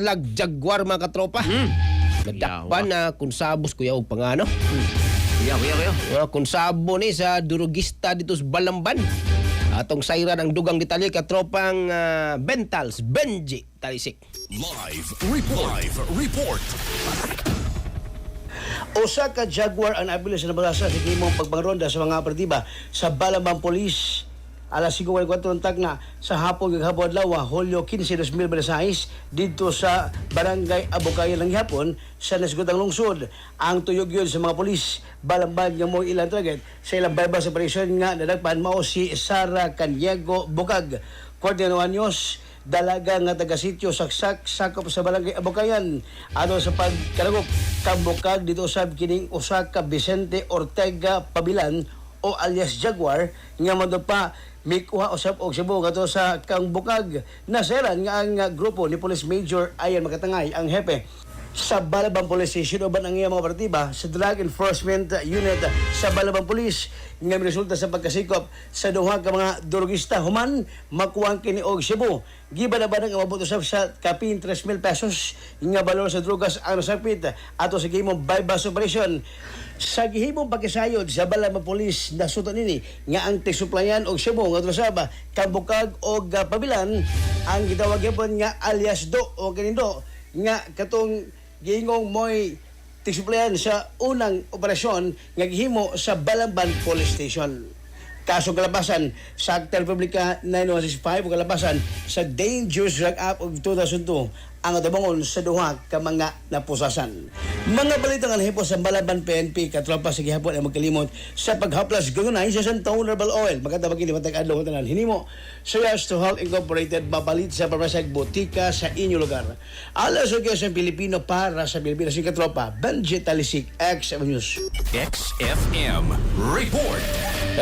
lag Jaguar mga katropa. Nadakpan na kunsabos kuya og pangano. Kuya. Kunsabo ni sa durugista dito sa Balamban. Atong sayran ang dugang detalye katropang Bentals Benji Talisik. Live report. Usa ka Jaguar ang nabilis sa nabasa sa kimong pagbangronda sa mga operatiba sa Balambang Police alas 5:44 na sa hapon gaghabon adlaw Hulyo 15, 2026 dito sa Barangay Abukayan ng Hapon sa nasgutang lungsod. Ang tuyog yun sa mga pulis Balamban nga mo ilang target sa ilang bypass operation nga nadagpan mao si Sara Caniego Bukag, 41 anyos, dalaga nga taga-sitio saksak sakop sa Barangay Abukayan. Ano sa pagkalagop kambukag dito sa kining usa ka Vicente Ortega Pabilan o alias Jaguar nga madapa mikuha usab og Cebu kadto sa Kangbukag. Naseran nga ang grupo ni Police Major Ayan Makatangay ang hepe sa Balabang Police Station uban ang iyang mga operatiba sa Drug Enforcement Unit sa Balabang Police nga resulta sa pagkasikop sa duha ka mga drogista human makuha kini og Cebu. Giban-aban ang mabot usab sa kapin 3,000 pesos nga balor sa drogas ang nasakpit ato sa gihimong bypass operation. Sa gihimong pagkasayod sa Balabang Police nasuto nini nga ang tisuplayan og Cebu nga usab Kambukag og Pabilan ang gitawag gyapon nga alias Do o kanindo nga katong gingong moy tisuplayan sa unang operasyon nga gihimo sa Balamban Police Station. Kaso kalabasan sa Akta Republika 9165 o kalabasan sa Dangerous Drug Act of 2002 ang atabangon sa duha ka mga napusasan. Mga balitang alhipo sa Balamban PNP katropa sa gihapon ay magkalimot sa paghaplas gununay sa Santaun Herbal Oil. Magkatabag ini matag adlaw tanan hinimo Suyas to Health Incorporated mabalit sa pamrasag botika sa inyo lugar. Alas o sa Pilipino para sa Pilipinas yung katropa Benji Talisik XM News. XFM report.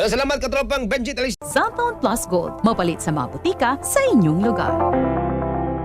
Salamat katropang Benji Talisik. Cellphone Plus Gold, mapalit sa mga butika sa inyong lugar.